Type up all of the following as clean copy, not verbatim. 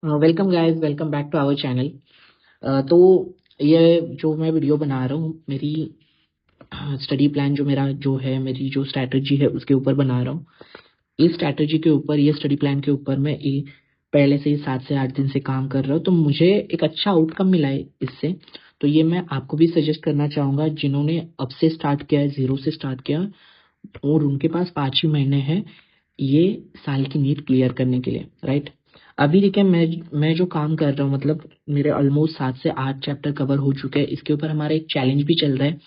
Welcome guys, welcome back to our channel. तो ये जो मैं वीडियो बना रहा हूँ, मेरी स्टडी प्लान जो मेरा जो है, मेरी जो स्ट्रैटेजी है उसके ऊपर बना रहा हूँ। इस स्ट्रैटेजी के ऊपर, ये स्टडी प्लान के ऊपर मैं पहले से ही 7 से 8 दिन से काम कर रहा हूँ, तो मुझे एक अच्छा आउटकम मिला है इससे। तो ये मैं आपको भी सजेस्ट करना चाहूँगा, जिन्होंने अब से स्टार्ट किया है, ज़ीरो से स्टार्ट किया और उनके पास 5 ही महीने हैं ये साल की नीट क्लियर करने के लिए, राइट। अभी देखिए, मैं जो काम कर रहा हूँ, मतलब मेरे ऑलमोस्ट 7 से 8 चैप्टर कवर हो चुके हैं। इसके ऊपर हमारा एक चैलेंज भी चल रहा है,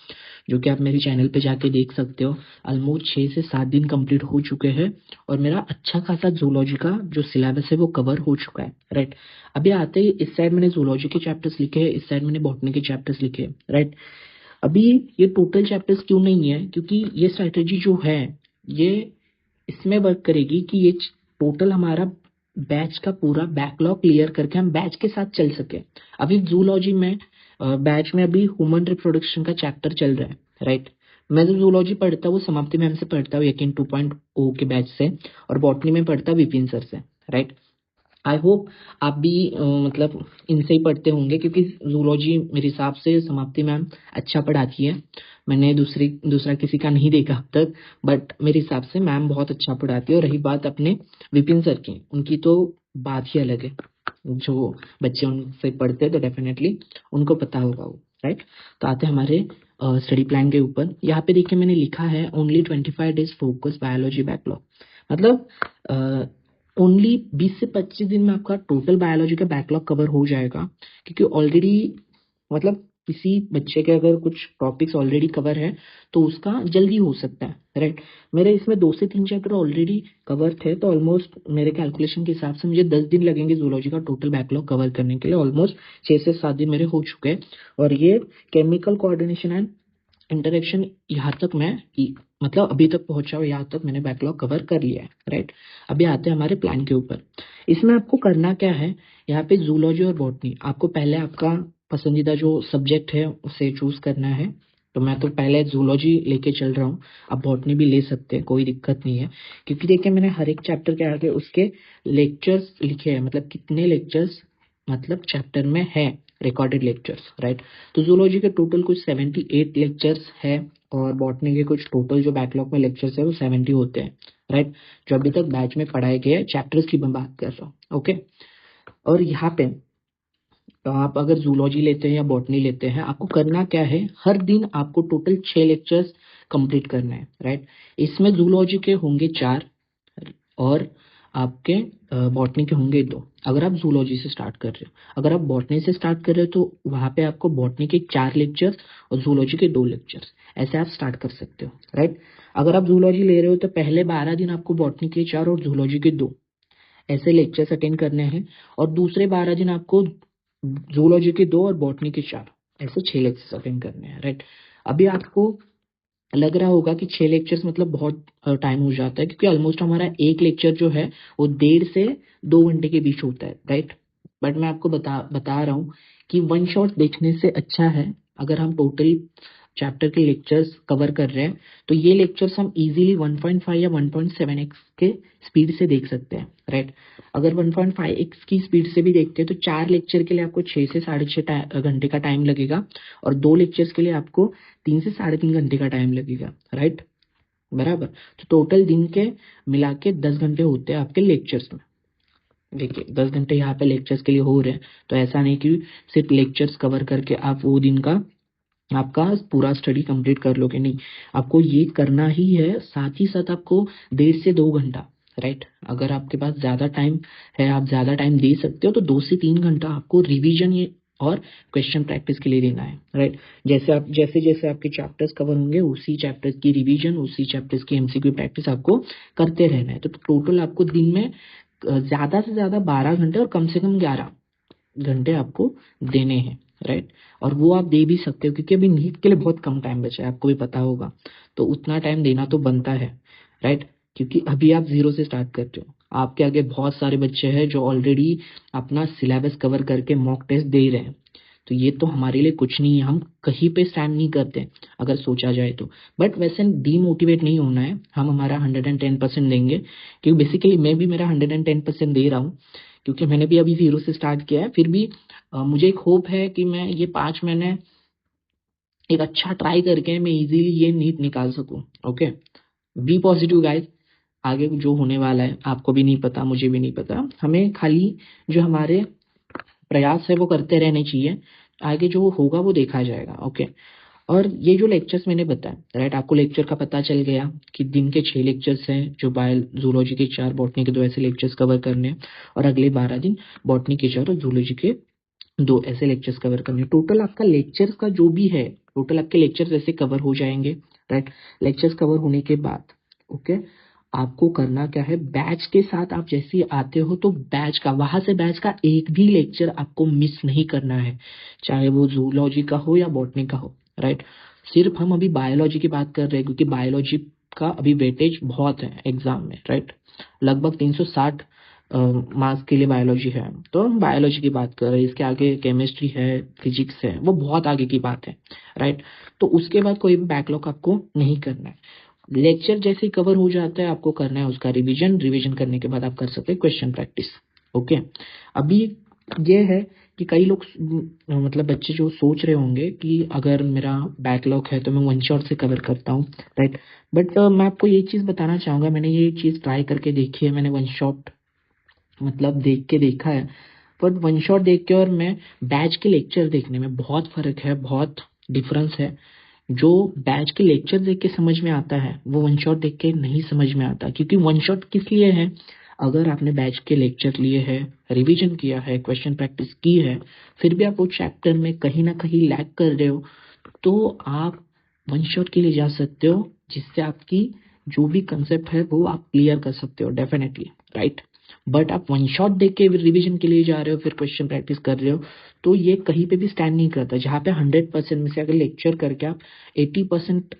जो कि आप मेरे चैनल पे जाके देख सकते हो। ऑलमोस्ट 6 से 7 दिन कंप्लीट हो चुके हैं और मेरा अच्छा खासा जूलॉजी का जो सिलेबस है वो कवर हो चुका है, राइट। अभी आते ही इस साइड मैंने जूलॉजी के चैप्टर्स लिखे हैं, इस साइड मैंने बॉटनी के चैप्टर्स लिखे हैं, राइट। अभी ये टोटल चैप्टर्स क्यों नहीं है, क्योंकि ये स्ट्रैटेजी जो है ये इसमें वर्क करेगी कि ये टोटल हमारा बैच का पूरा बैकलॉग क्लियर करके हम बैच के साथ चल सके। अभी जूलॉजी में बैच में अभी ह्यूमन रिप्रोडक्शन का चैप्टर चल रहा है, राइट। मैं जो जूलॉजी पढ़ता हूँ वो समाप्ति मैम से पढ़ता हूँ, यकीन 2.0 के बैच से, और बॉटनी में पढ़ता विपिन सर से, राइट। आई होप आप भी मतलब इनसे ही पढ़ते होंगे, क्योंकि जूलॉजी मेरे हिसाब से समाप्ति मैम अच्छा पढ़ाती है। मैंने दूसरा किसी का नहीं देखा अब तक, बट मेरे हिसाब से मैम बहुत अच्छा पढ़ाती है। और रही बात अपने विपिन सर की, उनकी तो बात ही अलग है। जो बच्चे उनसे पढ़ते हैं तो डेफिनेटली उनको पता होगा वो, राइट। तो आते हैं हमारे स्टडी प्लान के ऊपर। यहाँ पे देखिए मैंने लिखा है only 25 days focus biology backlog. मतलब ओनली 20 से 25 दिन में आपका टोटल बायोलॉजी का बैकलॉग कवर हो जाएगा, क्योंकि ऑलरेडी मतलब किसी बच्चे के अगर कुछ टॉपिक्स ऑलरेडी कवर है तो उसका जल्दी हो सकता है, राइट। मेरे इसमें 2 से 3 चैप्टर ऑलरेडी कवर थे, तो ऑलमोस्ट मेरे कैलकुलेशन के हिसाब से मुझे 10 दिन लगेंगे जूलॉजी का टोटल बैकलॉग कवर करने के लिए। ऑलमोस्ट 6 से 7 दिन मेरे हो चुके हैं, और ये केमिकल कोऑर्डिनेशन एंड इंटरेक्शन यहाँ तक मतलब अभी तक पहुंचा हूँ, यहाँ तक मैंने बैकलॉग कवर कर लिया है, राइट। अभी आते हैं हमारे प्लान के ऊपर। इसमें आपको करना क्या है, यहाँ पे जूलॉजी और बॉटनी, आपको पहले आपका पसंदीदा जो सब्जेक्ट है उसे चूज करना है। तो मैं तो पहले जूलॉजी लेके चल रहा हूँ, आप बॉटनी भी ले सकते हैं, कोई दिक्कत नहीं है। क्योंकि देखिए मैंने हर एक चैप्टर के आगे उसके लेक्चर्स लिखे हैं, मतलब कितने लेक्चर्स मतलब चैप्टर में है, रिकॉर्डेड लेक्चर्स, राइट। तो जूलॉजी के टोटल कुछ 78 लेक्चर्स है, और बॉटनी के कुछ टोटल जो बैकलॉग में लेक्चर्स है वो 70 होते हैं, राइट। जो अभी तक बैच में पढ़ाए गए चैप्टर्स की मैं बात कर रहा हूँ, ओके। और यहाँ पे तो आप अगर जूलॉजी लेते हैं या बॉटनी लेते हैं, आपको करना क्या है, हर दिन आपको टोटल 6 लेक्चर्स कंप्लीट करना है, राइट। इसमें जूलॉजी के होंगे 4 और आपके बॉटनी के होंगे 2, अगर आप जूलॉजी से स्टार्ट कर रहे हो। अगर आप बॉटनी से स्टार्ट कर रहे हो तो वहाँ पे आपको बॉटनी के 4 लेक्चर्स और जूलॉजी के 2 लेक्चर्स, ऐसे आप स्टार्ट कर सकते हो, राइट। अगर आप जूलॉजी ले रहे हो तो पहले 12 दिन आपको बॉटनी के 4 और जूलॉजी के 2 ऐसे लेक्चर्स अटेंड करने हैं, और दूसरे 12 दिन आपको जूलॉजी के 2 और बॉटनी के 4 ऐसे 6 लेक्चर्स अटेंड करने हैं, राइट। अभी आपको लग रहा होगा कि 6 लेक्चर्स मतलब बहुत टाइम हो जाता है, क्योंकि ऑलमोस्ट हमारा एक लेक्चर जो है वो 1.5 से 2 घंटे के बीच होता है, राइट। बट मैं आपको बता रहा हूँ कि वन शॉट देखने से अच्छा है, अगर हम टोटल चैप्टर के लेक्चर्स कवर कर रहे हैं तो ये लेक्चर्स हम इजीली 1.5 या 1.7x के स्पीड से देख सकते हैं, राइट। अगर 1.5x की स्पीड से भी देखते हैं तो 4 लेक्चर के लिए आपको 6 से 6.5 घंटे का टाइम लगेगा, और 2 लेक्चर्स के लिए आपको 3 से 3.5 घंटे का टाइम लगेगा, राइट, बराबर। तो टोटल दिन के मिला के 10 घंटे होते हैं आपके लेक्चर्स में। देखिए 10 घंटे यहाँ पे लेक्चर्स के लिए हो रहे हैं, तो ऐसा नहीं कि सिर्फ लेक्चर्स कवर करके आप वो दिन का आपका पूरा स्टडी कंप्लीट कर लोगे, नहीं। आपको ये करना ही है, साथ ही साथ आपको 1.5 से 2 घंटा, राइट। अगर आपके पास ज्यादा टाइम है, आप ज्यादा टाइम दे सकते हो, तो 2 से 3 घंटा आपको रिवीजन ये और क्वेश्चन प्रैक्टिस के लिए देना है, राइट। जैसे जैसे आपके चैप्टर्स कवर होंगे, उसी चैप्टर्स की रिवीजन, उसी चैप्टर्स की एमसीक्यू प्रैक्टिस आपको करते रहना है। तो टोटल आपको दिन में ज्यादा से ज्यादा 12 घंटे और कम से कम 11 घंटे आपको देने हैं, राइट। और वो आप दे भी सकते हो, क्योंकि अभी नीट के लिए बहुत कम टाइम बचा है, आपको भी पता होगा। तो उतना टाइम देना तो बनता है, राइट। क्योंकि अभी आप जीरो से स्टार्ट करते हो, आपके आगे बहुत सारे बच्चे हैं जो ऑलरेडी अपना सिलेबस कवर करके मॉक टेस्ट दे रहे हैं। तो ये तो हमारे लिए कुछ नहीं है, हम कहीं पे स्टैंड नहीं करते अगर सोचा जाए तो। बट वैसे डीमोटिवेट नहीं होना है, हम हमारा 110% देंगे, क्योंकि बेसिकली मैं भी मेरा 110% दे रहा हूँ। क्योंकि मैंने भी अभी 0 से स्टार्ट किया है, फिर भी मुझे एक होप है कि मैं ये 5 महीने एक अच्छा ट्राई करके मैं इजीली ये नीट निकाल सकूं। Okay, be positive guys. आगे जो होने वाला है आपको भी नहीं पता, मुझे भी नहीं पता, हमें खाली जो हमारे प्रयास है वो करते रहने चाहिए, आगे जो होगा वो देखा जाएगा। ओके, और ये जो लेक्चर्स मैंने बताया, राइट, आपको लेक्चर का पता चल गया कि दिन के 6 लेक्चर्स हैं, जो जूलॉजी के 4, बॉटनी के 2 ऐसे लेक्चर्स कवर करने हैं, और अगले 12 दिन बॉटनी के 4 और जूलॉजी के 2 ऐसे लेक्चर्स कवर करने हैं। टोटल आपका लेक्चर्स का जो भी है, टोटल आपके लेक्चर्स ऐसे कवर हो जाएंगे, राइट। लेक्चर्स कवर होने के बाद ओके, आपको करना क्या है, बैच के साथ आप जैसे ही आते हो तो बैच का, वहां से बैच का एक भी लेक्चर आपको मिस नहीं करना है, चाहे वो जूलॉजी का हो या बॉटनी का हो, राइट। सिर्फ हम अभी बायोलॉजी की बात कर रहे हैं, क्योंकि बायोलॉजी का अभी वेटेज बहुत है एग्जाम में, राइट। लगभग 360 मार्क्स के लिए बायोलॉजी है, तो हम बायोलॉजी की बात कर रहे हैं। इसके आगे केमिस्ट्री है, फिजिक्स है, वो बहुत आगे की बात है, राइट। तो उसके बाद कोई भी बैकलॉग आपको नहीं करना है। लेक्चर जैसे ही कवर हो जाता है, आपको करना है उसका रिवीजन। रिवीजन करने के बाद आप कर सकते हैं क्वेश्चन प्रैक्टिस। ओके, अभी ये है कि कई लोग मतलब बच्चे जो सोच रहे होंगे कि अगर मेरा बैकलॉग है तो मैं वन शॉट से कवर करता हूँ, राइट। बट मैं आपको ये चीज़ बताना चाहूँगा, मैंने ये चीज़ ट्राई करके देखी है, मैंने वन शॉट मतलब देख के देखा है। पर वन शॉट देख के और मैं बैच के लेक्चर देखने में बहुत फर्क है, बहुत डिफरेंस है। जो बैच के लेक्चर देख के समझ में आता है वो वन शॉट देख के नहीं समझ में आता, क्योंकि वन शॉट किस लिए है, अगर आपने बैच के लेक्चर लिए है, रिवीजन किया है, क्वेश्चन प्रैक्टिस की है, फिर भी आप वो चैप्टर में कहीं ना कहीं लैग कर रहे हो, तो आप वन शॉट के लिए जा सकते हो, जिससे आपकी जो भी कंसेप्ट है वो आप क्लियर कर सकते हो डेफिनेटली, राइट। बट आप वन शॉट देख के रिवीजन के लिए जा रहे हो, फिर क्वेश्चन प्रैक्टिस कर रहे हो, तो ये कहीं पे भी स्टैंड नहीं करता। जहाँ पे 100% में से अगर लेक्चर करके आप 80%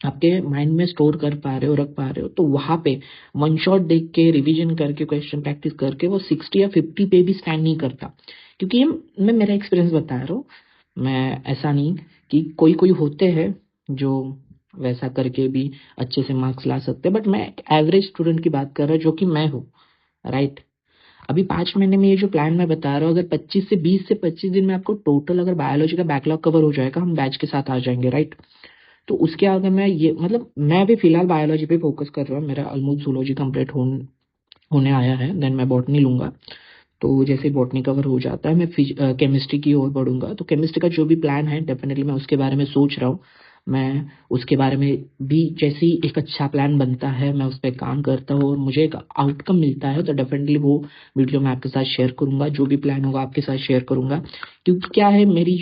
आपके माइंड में स्टोर कर पा रहे हो, रख पा रहे हो, तो वहां पे वन शॉट देख के रिवीजन करके क्वेश्चन प्रैक्टिस करके वो 60 या 50 पे भी स्टैंड नहीं करता। क्योंकि ये मैं मेरा एक्सपीरियंस बता रहा हूँ, मैं ऐसा नहीं कि कोई कोई होते हैं जो वैसा करके भी अच्छे से मार्क्स ला सकते हैं, बट मैं एवरेज स्टूडेंट की बात कर रहा हूँ, जो कि मैं हूँ, राइट। अभी 5 महीने में ये जो प्लान मैं बता रहा हूँ, अगर 20 से 25 दिन में आपको टोटल अगर बायोलॉजी का बैकलॉग कवर हो जाएगा, हम बैच के साथ आ जाएंगे, राइट। तो उसके आगे मैं ये मतलब मैं भी फिलहाल बायोलॉजी पे फोकस कर रहा हूँ, मेरा ऑलमोस्ट जूलॉजी कंप्लीट होने आया है, देन मैं बॉटनी लूंगा। तो जैसे बॉटनी कवर हो जाता है, मैं केमिस्ट्री की ओर बढ़ूंगा। तो केमिस्ट्री का जो भी प्लान है डेफिनेटली मैं उसके बारे में सोच रहा हूँ। मैं उसके बारे में भी जैसे ही एक अच्छा प्लान बनता है मैं उस पर काम करता हूँ और मुझे एक आउटकम मिलता है, तो डेफिनेटली वो वीडियो मैं आपके साथ शेयर करूंगा, जो भी प्लान होगा आपके साथ शेयर करूंगा। क्योंकि क्या है, मेरी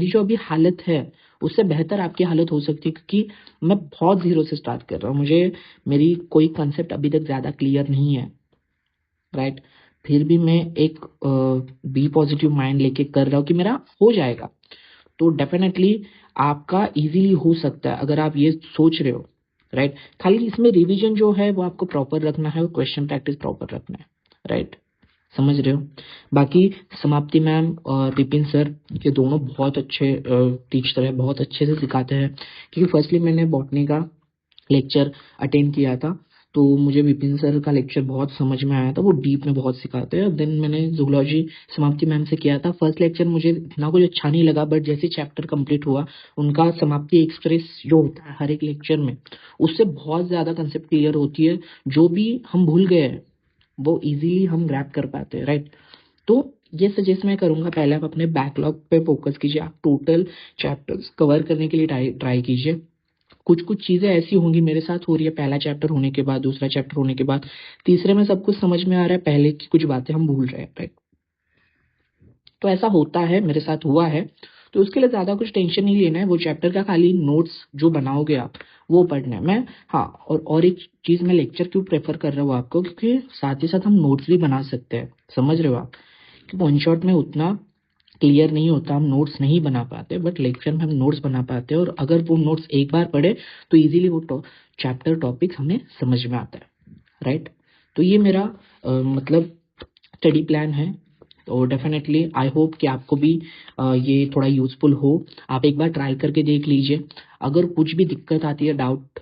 जो अभी हालत है उससे बेहतर आपकी हालत हो सकती है, क्योंकि मैं बहुत जीरो से स्टार्ट कर रहा हूँ, मुझे मेरी कोई कंसेप्ट अभी तक ज्यादा क्लियर नहीं है, राइट। फिर भी मैं एक बी पॉजिटिव माइंड लेके कर रहा हूँ कि मेरा हो जाएगा। तो डेफिनेटली आपका इजीली हो सकता है अगर आप ये सोच रहे हो, राइट। खाली इसमें रिवीजन जो है वो आपको प्रॉपर रखना है और क्वेश्चन प्रैक्टिस प्रॉपर रखना है, राइट। समझ रहे हो। बाकी समाप्ति मैम और विपिन सर, ये दोनों बहुत अच्छे टीचर है, बहुत अच्छे से सिखाते हैं। क्योंकि फर्स्टली मैंने बॉटनी का लेक्चर अटेंड किया था, तो मुझे विपिन सर का लेक्चर बहुत समझ में आया था, वो डीप में बहुत सिखाते हैं। देन मैंने जूलॉजी समाप्ति मैम से किया था। फर्स्ट लेक्चर मुझे इतना कुछ अच्छा नहीं लगा, बट जैसे चैप्टर कंप्लीट हुआ, उनका समाप्ति एक्सप्रेस जो होता है हर एक लेक्चर में, उससे बहुत ज्यादा कंसेप्ट क्लियर होती है। जो भी हम भूल गए हैं वो इजीली हम ग्रैब कर पाते हैं, राइट। तो ये सजेस्ट मैं करूंगा, पहले आप अपने बैकलॉग पे फोकस कीजिए, आप टोटल चैप्टर्स कवर करने के लिए ट्राई कीजिए। कुछ कुछ चीजें ऐसी होंगी, मेरे साथ हो रही है, पहला चैप्टर होने के बाद, दूसरा चैप्टर होने के बाद, तीसरे में सब कुछ समझ में आ रहा है, पहले की कुछ बातें हम भूल रहे हैं, राइट। तो ऐसा होता है, मेरे साथ हुआ है। तो उसके लिए ज्यादा कुछ टेंशन नहीं लेना है, वो चैप्टर का खाली नोट्स जो बनाओगे आप वो पढ़ना है। मैं हाँ, और एक चीज मैं लेक्चर क्यों प्रेफर कर रहा हूँ आपको, क्योंकि साथ ही साथ हम नोट्स भी बना सकते हैं, समझ रहे हो आप। कि वन शॉट में उतना क्लियर नहीं होता, हम नोट्स नहीं बना पाते, बट लेक्चर में हम नोट्स बना पाते हैं, और अगर वो नोट्स एक बार पढ़े तो इजीली वो चैप्टर टॉपिक हमें समझ में आता है, राइट। तो ये मेरा मतलब स्टडी प्लान है, तो डेफिनेटली आई होप कि आपको भी ये थोड़ा यूजफुल हो। आप एक बार ट्राई करके देख लीजिए, अगर कुछ भी दिक्कत आती है, डाउट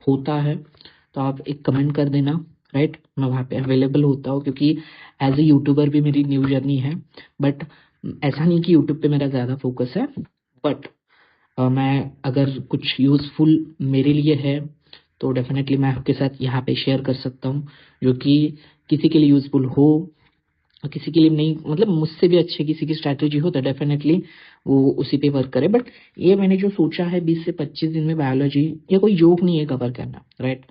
होता है, तो आप एक कमेंट कर देना, राइट, मैं वहाँ पे अवेलेबल होता हूँ, क्योंकि एज ए यूट्यूबर भी मेरी न्यू जर्नी है। बट ऐसा नहीं कि यूट्यूब पे मेरा ज़्यादा फोकस है, बट मैं अगर कुछ यूज़फुल मेरे लिए है तो डेफिनेटली मैं आपके साथ यहाँ पे शेयर कर सकता हूँ, जो कि किसी के लिए यूज़फुल हो, किसी के लिए नहीं, मतलब मुझसे भी अच्छे किसी की स्ट्रैटेजी हो तो डेफिनेटली वो उसी पे वर्क करे। बट ये मैंने जो सोचा है 20 से 25 दिन में बायोलॉजी, ये कोई जोक नहीं है कवर करना, राइट।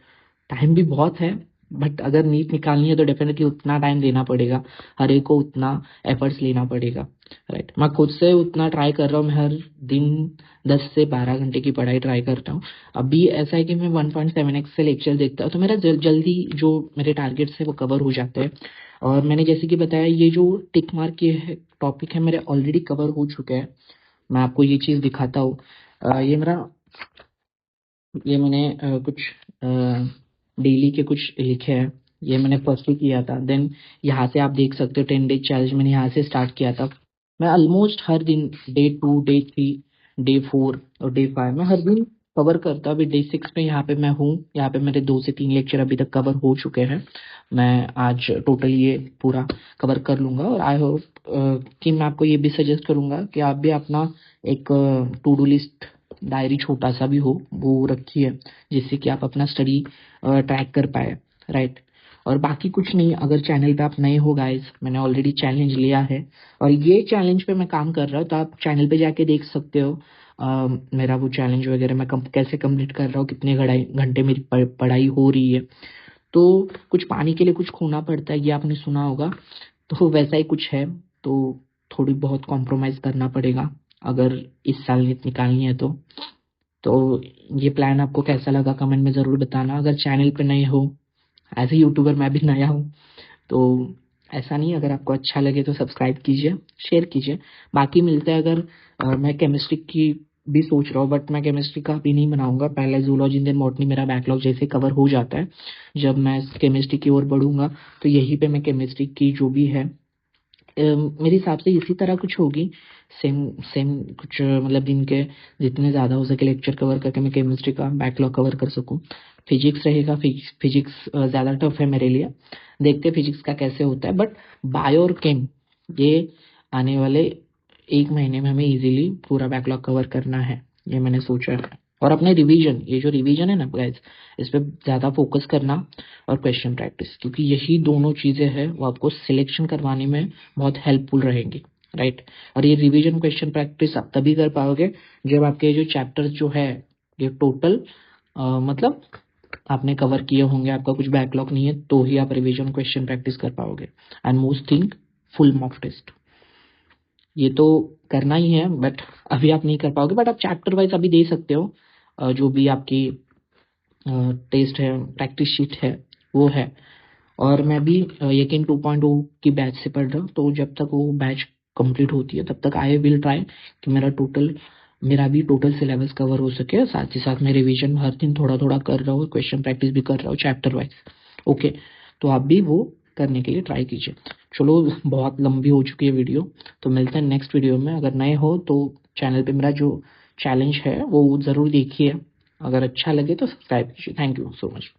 टाइम भी बहुत है, बट अगर नीट निकालनी है तो डेफिनेटली उतना टाइम देना पड़ेगा, हर एक को उतना एफर्ट्स लेना पड़ेगा, राइट। मैं खुद से उतना ट्राई कर रहा हूँ, मैं हर दिन 10 से 12 घंटे की पढ़ाई ट्राई करता हूँ। अभी ऐसा है कि मैं 1.7x से लेक्चर देखता हूँ, तो मेरा जल्दी जो मेरे टारगेट्स है वो कवर हो जाते हैं। और मैंने जैसे कि बताया, ये जो टिक मार्क के टॉपिक है मेरे ऑलरेडी कवर हो चुके हैं। मैं आपको ये चीज़ दिखाता हूँ। ये मैंने कुछ डेली के कुछ लिखे हैं, ये मैंने फर्स्ट ही किया था। देन यहाँ से आप देख सकते हो 10 डेज चैलेंज मैंने यहाँ से स्टार्ट किया था। मैं ऑलमोस्ट हर दिन डे 2, डे 3, डे 4 और डे 5 मैं हर दिन कवर करता। अभी डे 6 पे यहाँ पे मैं हूँ। यहाँ पे मेरे 2 से 3 लेक्चर अभी तक कवर हो चुके हैं। मैं आज टोटल ये पूरा कवर कर लूँगा, और आई होप कि मैं आपको ये भी सजेस्ट करूँगा कि आप भी अपना एक टू डू लिस्ट डायरी छोटा सा भी हो वो रखिए, जिससे कि आप अपना स्टडी ट्रैक कर पाए, राइट। और बाकी कुछ नहीं, अगर चैनल पे आप नए हो गाइस, मैंने ऑलरेडी चैलेंज लिया है और ये चैलेंज पे मैं काम कर रहा हूँ, तो आप चैनल पे जाके देख सकते हो मेरा वो चैलेंज वगैरह मैं कैसे कंप्लीट कर रहा हूँ, कितने घंटे मेरी पढ़ाई हो रही है। तो कुछ पानी के लिए कुछ खोना पड़ता है, ये आपने सुना होगा, तो वैसा ही कुछ है। तो थोड़ी बहुत कॉम्प्रोमाइज़ करना पड़ेगा अगर इस साल नीट निकालनी है तो ये प्लान आपको कैसा लगा कमेंट में ज़रूर बताना। अगर चैनल पे नए हो, एज ए यूट्यूबर मैं भी नया हूँ, तो ऐसा नहीं, अगर आपको अच्छा लगे तो सब्सक्राइब कीजिए, शेयर कीजिए। बाकी मिलते हैं। अगर मैं केमिस्ट्री की भी सोच रहा हूँ, बट मैं केमिस्ट्री का भी नहीं बनाऊंगा, पहले जूलॉजी देन बॉटनी मेरा बैकलॉग जैसे कवर हो जाता है, जब मैं केमिस्ट्री की ओर बढ़ूंगा तो यहीं पे मैं केमिस्ट्री की जो भी है मेरे हिसाब से इसी तरह कुछ होगी, सेम सेम कुछ, मतलब दिन के जितने ज़्यादा हो सके लेक्चर कवर करके मैं केमिस्ट्री का बैकलॉग कवर कर सकूं। फिजिक्स रहेगा, फिजिक्स ज़्यादा टफ है मेरे लिए, देखते हैं फिजिक्स का कैसे होता है। बट बायो और केम, ये आने वाले 1 महीने में हमें इजीली पूरा बैकलॉग कवर करना है, ये मैंने सोचा है। और अपने रिवीजन, ये जो रिवीजन है ना गाइस, इस पे ज़्यादा फोकस करना, और क्वेश्चन प्रैक्टिस, क्योंकि यही दोनों चीज़ें हैं वो आपको सिलेक्शन करवाने में बहुत हेल्पफुल रहेंगी, राइट। और ये रिवीजन क्वेश्चन प्रैक्टिस आप तभी कर पाओगे जब आपके जो चैप्टर्स जो है ये टोटल मतलब आपने कवर किए होंगे, आपका कुछ बैकलॉग नहीं है, तो ही आप रिवीजन क्वेश्चन प्रैक्टिस कर पाओगे। And most thing, full mock test, ये तो करना ही है, बट अभी आप नहीं कर पाओगे, बट आप चैप्टर वाइज अभी दे सकते हो। जो भी आपकी टेस्ट है, प्रैक्टिस शीट है, वो है। और मैं भी यकीन 2.0 की बैच से पढ़ रहा हूँ, तो जब तक वो बैच कंप्लीट होती है तब तक आई विल ट्राई कि मेरा भी टोटल सिलेबस कवर हो सके। साथ ही साथ मैं रिवीजन हर दिन थोड़ा थोड़ा कर रहा हूँ, क्वेश्चन प्रैक्टिस भी कर रहा हूँ चैप्टर वाइज। ओके, तो आप भी वो करने के लिए ट्राई कीजिए। चलो, बहुत लंबी हो चुकी है वीडियो, तो मिलते हैं नेक्स्ट वीडियो में। अगर नए हो तो चैनल पे मेरा जो चैलेंज है वो ज़रूर देखिए, अगर अच्छा लगे तो सब्सक्राइब कीजिए। Thank you so much.